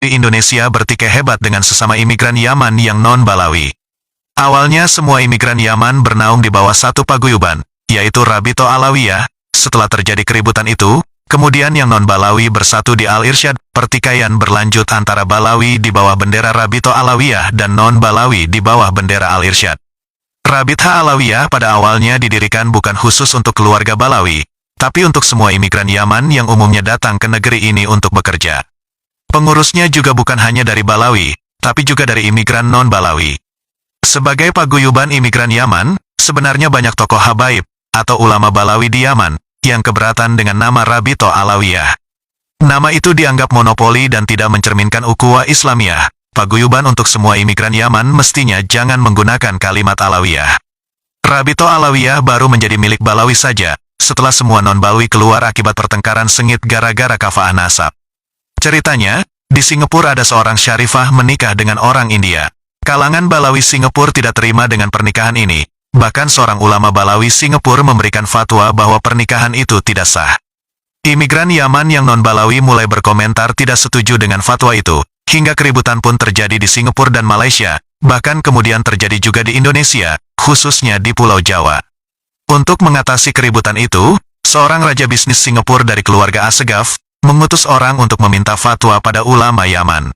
Indonesia bertikai hebat dengan sesama imigran Yaman yang non-Balawi. Awalnya semua imigran Yaman bernaung di bawah satu paguyuban, yaitu Rabito Alawiyah. Setelah terjadi keributan itu, kemudian yang non-Balawi bersatu di Al-Irsyad. Pertikaian berlanjut antara Balawi di bawah bendera Rabito Alawiyah dan non-Balawi di bawah bendera Al-Irsyad. Rabitha Alawiyah pada awalnya didirikan bukan khusus untuk keluarga Balawi, tapi untuk semua imigran Yaman yang umumnya datang ke negeri ini untuk bekerja. Pengurusnya juga bukan hanya dari Balawi, tapi juga dari imigran non-Balawi. Sebagai paguyuban imigran Yaman, sebenarnya banyak tokoh habaib, atau ulama Balawi di Yaman, yang keberatan dengan nama Rabito Alawiyah. Nama itu dianggap monopoli dan tidak mencerminkan ukhuwah Islamiyah. Paguyuban untuk semua imigran Yaman mestinya jangan menggunakan kalimat Alawiyah. Rabito Alawiyah baru menjadi milik Balawi saja, setelah semua non-Balawi keluar akibat pertengkaran sengit gara-gara kafah nasab. Ceritanya, di Singapura ada seorang syarifah menikah dengan orang India. Kalangan Balawi Singapura tidak terima dengan pernikahan ini. Bahkan seorang ulama Balawi Singapura memberikan fatwa bahwa pernikahan itu tidak sah. Imigran Yaman yang non-Balawi mulai berkomentar tidak setuju dengan fatwa itu, hingga keributan pun terjadi di Singapura dan Malaysia, bahkan kemudian terjadi juga di Indonesia, khususnya di Pulau Jawa. Untuk mengatasi keributan itu, seorang raja bisnis Singapura dari keluarga Assegaf, mengutus orang untuk meminta fatwa pada ulama Yaman.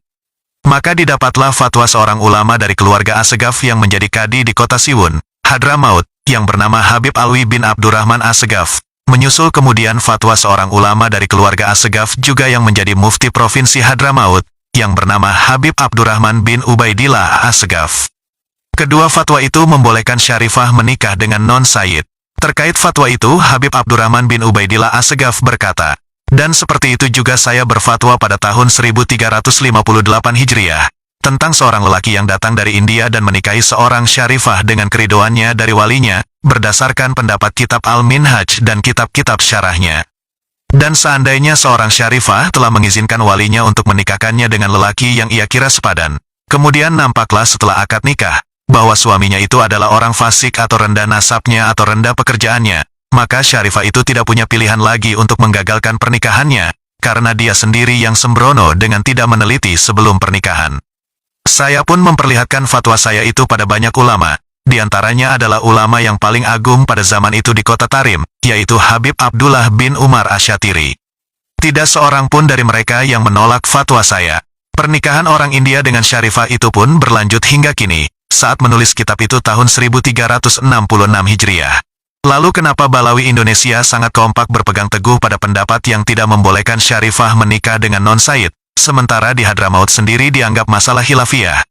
Maka didapatlah fatwa seorang ulama dari keluarga Assegaf yang menjadi kadi di kota Siwun, Hadramaut, yang bernama Habib Alwi bin Abdurrahman Assegaf. Menyusul kemudian fatwa seorang ulama dari keluarga Assegaf juga yang menjadi mufti provinsi Hadramaut, yang bernama Habib Abdurrahman bin Ubaidillah Assegaf. Kedua fatwa itu membolehkan syarifah menikah dengan non-Sayyid. Terkait fatwa itu, Habib Abdurrahman bin Ubaidillah Assegaf berkata, "Dan seperti itu juga saya berfatwa pada tahun 1358 Hijriah, tentang seorang lelaki yang datang dari India dan menikahi seorang syarifah dengan keridoannya dari walinya, berdasarkan pendapat kitab Al-Minhaj dan kitab-kitab syarahnya. Dan seandainya seorang syarifah telah mengizinkan walinya untuk menikahkannya dengan lelaki yang ia kira sepadan, kemudian nampaklah setelah akad nikah, bahwa suaminya itu adalah orang fasik atau rendah nasabnya atau rendah pekerjaannya, maka syarifah itu tidak punya pilihan lagi untuk menggagalkan pernikahannya, karena dia sendiri yang sembrono dengan tidak meneliti sebelum pernikahan. Saya pun memperlihatkan fatwa saya itu pada banyak ulama, di antaranya adalah ulama yang paling agung pada zaman itu di kota Tarim, yaitu Habib Abdullah bin Umar Asyatiri. Tidak seorang pun dari mereka yang menolak fatwa saya. Pernikahan orang India dengan syarifah itu pun berlanjut hingga kini, saat menulis kitab itu tahun 1366 Hijriah. Lalu kenapa Balawi Indonesia sangat kompak berpegang teguh pada pendapat yang tidak membolehkan syarifah menikah dengan non-Sayyid, sementara di Hadramaut sendiri dianggap masalah khilafiyah?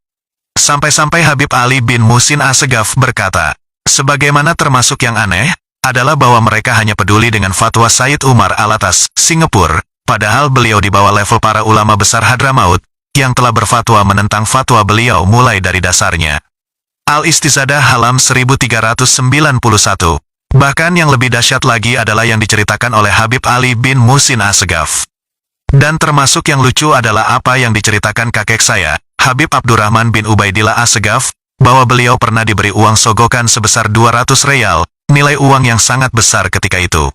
Sampai-sampai Habib Ali bin Musin Assegaf berkata, sebagaimana termasuk yang aneh, adalah bahwa mereka hanya peduli dengan fatwa Sayyid Umar Alatas, Singapura, padahal beliau di bawah level para ulama besar Hadramaut, yang telah berfatwa menentang fatwa beliau mulai dari dasarnya. Al-Istizadah halaman 1391. Bahkan yang lebih dahsyat lagi adalah yang diceritakan oleh Habib Ali bin Musin Assegaf. Dan termasuk yang lucu adalah apa yang diceritakan kakek saya, Habib Abdurrahman bin Ubaidillah Assegaf, bahwa beliau pernah diberi uang sogokan sebesar 200 real, nilai uang yang sangat besar ketika itu.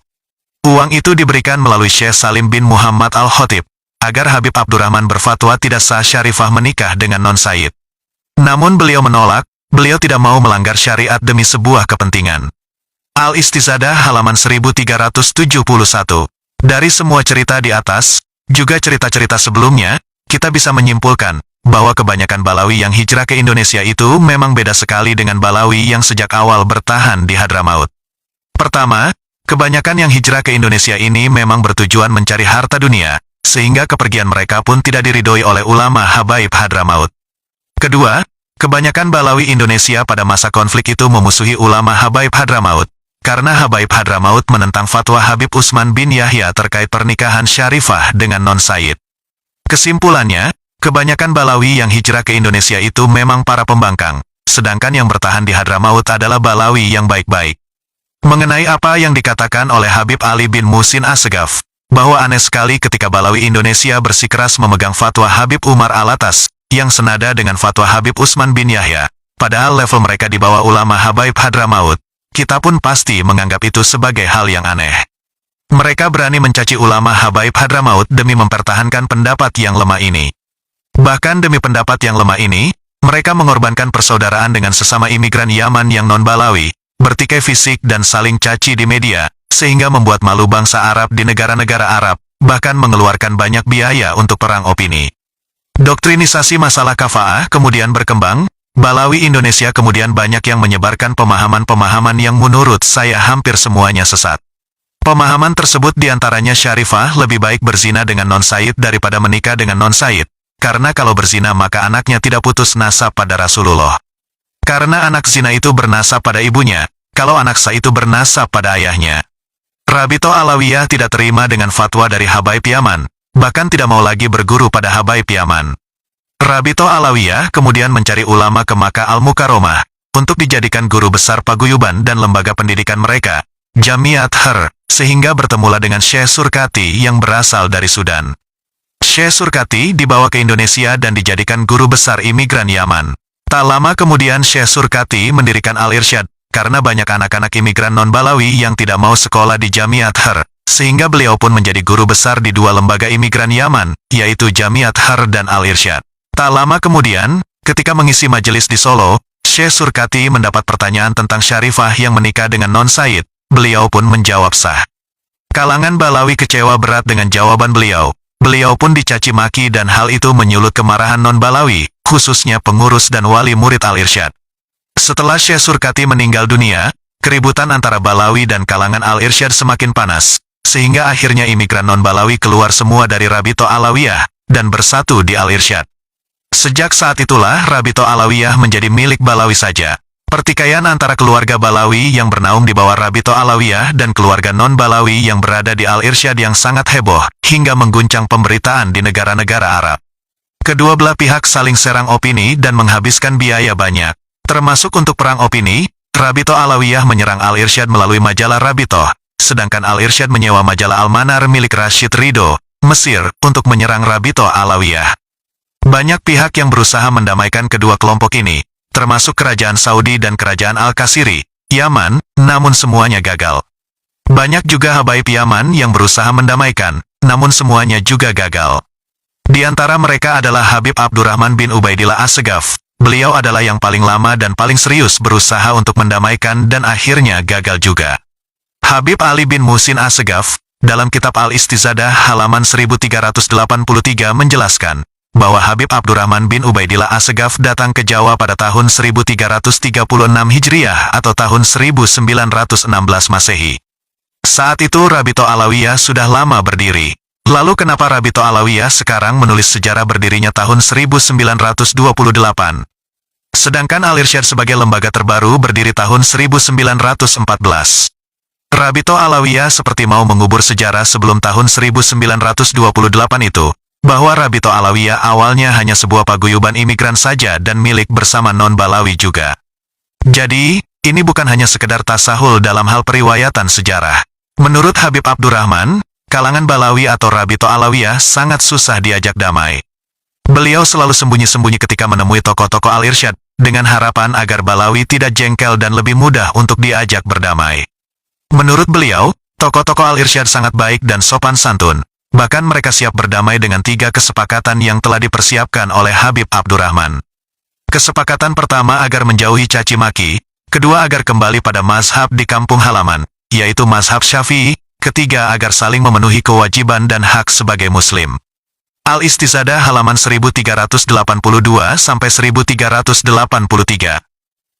Uang itu diberikan melalui Syekh Salim bin Muhammad Al-Khotib, agar Habib Abdurrahman berfatwa tidak sah syarifah menikah dengan non-Sayyid. Namun beliau menolak, beliau tidak mau melanggar syariat demi sebuah kepentingan. Al-Istizadah halaman 1371. Dari semua cerita di atas, juga cerita-cerita sebelumnya, kita bisa menyimpulkan bahwa kebanyakan Balawi yang hijrah ke Indonesia itu memang beda sekali dengan Balawi yang sejak awal bertahan di Hadramaut. Pertama, kebanyakan yang hijrah ke Indonesia ini memang bertujuan mencari harta dunia, sehingga kepergian mereka pun tidak diridhoi oleh ulama habaib Hadramaut. Kedua, kebanyakan Balawi Indonesia pada masa konflik itu memusuhi ulama habaib Hadramaut, karena habaib Hadramaut menentang fatwa Habib Utsman bin Yahya terkait pernikahan syarifah dengan non-Sayyid. Kesimpulannya, kebanyakan Balawi yang hijrah ke Indonesia itu memang para pembangkang, sedangkan yang bertahan di Hadramaut adalah Balawi yang baik-baik. Mengenai apa yang dikatakan oleh Habib Ali bin Musin Assegaf, bahwa aneh sekali ketika Balawi Indonesia bersikeras memegang fatwa Habib Umar Alatas, yang senada dengan fatwa Habib Utsman bin Yahya, padahal level mereka di bawah ulama habaib Hadramaut, kita pun pasti menganggap itu sebagai hal yang aneh. Mereka berani mencaci ulama habaib Hadramaut demi mempertahankan pendapat yang lemah ini. Bahkan demi pendapat yang lemah ini, mereka mengorbankan persaudaraan dengan sesama imigran Yaman yang non-Balawi, bertikai fisik dan saling caci di media, sehingga membuat malu bangsa Arab di negara-negara Arab, bahkan mengeluarkan banyak biaya untuk perang opini. Doktrinisasi masalah kafaah kemudian berkembang, Balawi Indonesia kemudian banyak yang menyebarkan pemahaman-pemahaman yang menurut saya hampir semuanya sesat. Pemahaman tersebut diantaranya Syarifah lebih baik berzina dengan non-Said daripada menikah dengan non-Said, karena kalau berzina maka anaknya tidak putus nasab pada Rasulullah. Karena anak zina itu bernasab pada ibunya, kalau anak Said itu bernasab pada ayahnya. Rabito Alawiyah tidak terima dengan fatwa dari Habaib Yaman, bahkan tidak mau lagi berguru pada Habaib Yaman. Rabito Alawiyah kemudian mencari ulama ke Makkah Al-Mukarramah, untuk dijadikan guru besar paguyuban dan lembaga pendidikan mereka, Jamiat Har, sehingga bertemulah dengan Syekh Surkati yang berasal dari Sudan. Syekh Surkati dibawa ke Indonesia dan dijadikan guru besar imigran Yaman. Tak lama kemudian Syekh Surkati mendirikan Al-Irsyad, karena banyak anak-anak imigran non-Balawi yang tidak mau sekolah di Jamiat Har, sehingga beliau pun menjadi guru besar di dua lembaga imigran Yaman, yaitu Jamiat Har dan Al-Irsyad. Tak lama kemudian, ketika mengisi majelis di Solo, Syekh Surkati mendapat pertanyaan tentang Syarifah yang menikah dengan non-Said, beliau pun menjawab sah. Kalangan Balawi kecewa berat dengan jawaban beliau, beliau pun dicaci maki dan hal itu menyulut kemarahan non-Balawi, khususnya pengurus dan wali murid Al-Irsyad. Setelah Syekh Surkati meninggal dunia, keributan antara Balawi dan kalangan Al-Irsyad semakin panas, sehingga akhirnya imigran non-Balawi keluar semua dari Rabito Alawiyah, dan bersatu di Al-Irsyad. Sejak saat itulah Rabito Alawiyah menjadi milik Balawi saja. Pertikaian antara keluarga Balawi yang bernaung di bawah Rabito Alawiyah dan keluarga non-Balawi yang berada di Al-Irsyad yang sangat heboh, hingga mengguncang pemberitaan di negara-negara Arab. Kedua belah pihak saling serang opini dan menghabiskan biaya banyak. Termasuk untuk perang opini, Rabito Alawiyah menyerang Al-Irsyad melalui majalah Rabito, sedangkan Al-Irsyad menyewa majalah Al-Manar milik Rashid Ridho, Mesir, untuk menyerang Rabito Alawiyah. Banyak pihak yang berusaha mendamaikan kedua kelompok ini, termasuk kerajaan Saudi dan kerajaan Al-Kasiri, Yaman, namun semuanya gagal. Banyak juga Habaib Yaman yang berusaha mendamaikan, namun semuanya juga gagal. Di antara mereka adalah Habib Abdurrahman bin Ubaidillah As-Segaf. Beliau adalah yang paling lama dan paling serius berusaha untuk mendamaikan dan akhirnya gagal juga. Habib Ali bin Muhsin As-Segaf, dalam kitab Al-Istizadah halaman 1383 menjelaskan, bahwa Habib Abdurrahman bin Ubaidillah As-Segaf datang ke Jawa pada tahun 1336 Hijriah atau tahun 1916 Masehi. Saat itu Rabito Alawiyah sudah lama berdiri. Lalu kenapa Rabito Alawiyah sekarang menulis sejarah berdirinya tahun 1928? Sedangkan Al-Irsyad sebagai lembaga terbaru berdiri tahun 1914. Rabito Alawiyah seperti mau mengubur sejarah sebelum tahun 1928 itu, bahwa Rabito Alawiyah awalnya hanya sebuah paguyuban imigran saja dan milik bersama non-Balawi juga. Jadi, ini bukan hanya sekedar tasahul dalam hal periwayatan sejarah. Menurut Habib Abdurrahman, kalangan Balawi atau Rabito Alawiyah sangat susah diajak damai. Beliau selalu sembunyi-sembunyi ketika menemui tokoh-tokoh Al-Irsyad, dengan harapan agar Balawi tidak jengkel dan lebih mudah untuk diajak berdamai. Menurut beliau, tokoh-tokoh Al-Irsyad sangat baik dan sopan santun. Bahkan mereka siap berdamai dengan 3 kesepakatan yang telah dipersiapkan oleh Habib Abdurrahman. Kesepakatan pertama agar menjauhi caci maki, kedua agar kembali pada mazhab di kampung halaman, yaitu mazhab Syafi'i, ketiga agar saling memenuhi kewajiban dan hak sebagai muslim. Al-Istizadah halaman 1382-1383.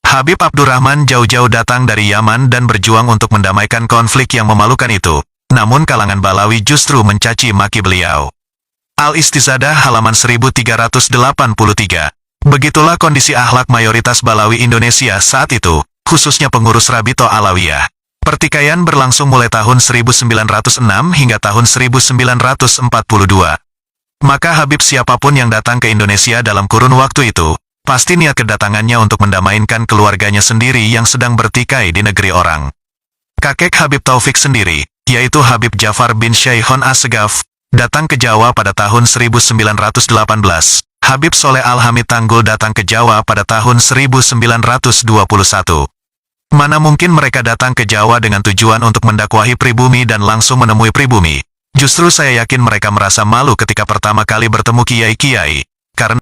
Habib Abdurrahman jauh-jauh datang dari Yaman dan berjuang untuk mendamaikan konflik yang memalukan itu. Namun kalangan Balawi justru mencaci maki beliau. Al-Istizadah halaman 1383. Begitulah kondisi akhlak mayoritas Balawi Indonesia saat itu, khususnya pengurus Rabito Alawiyah. Pertikaian berlangsung mulai tahun 1906 hingga tahun 1942. Maka Habib siapapun yang datang ke Indonesia dalam kurun waktu itu, pasti niat kedatangannya untuk mendamaikan keluarganya sendiri yang sedang bertikai di negeri orang. Kakek Habib Taufik sendiri, yaitu Habib Jafar bin Syaihon As-Segaf, datang ke Jawa pada tahun 1918. Habib Soleh Al-Hamid Tanggul datang ke Jawa pada tahun 1921. Mana mungkin mereka datang ke Jawa dengan tujuan untuk mendakwahi pribumi dan langsung menemui pribumi. Justru saya yakin mereka merasa malu ketika pertama kali bertemu kiai-kiai, karena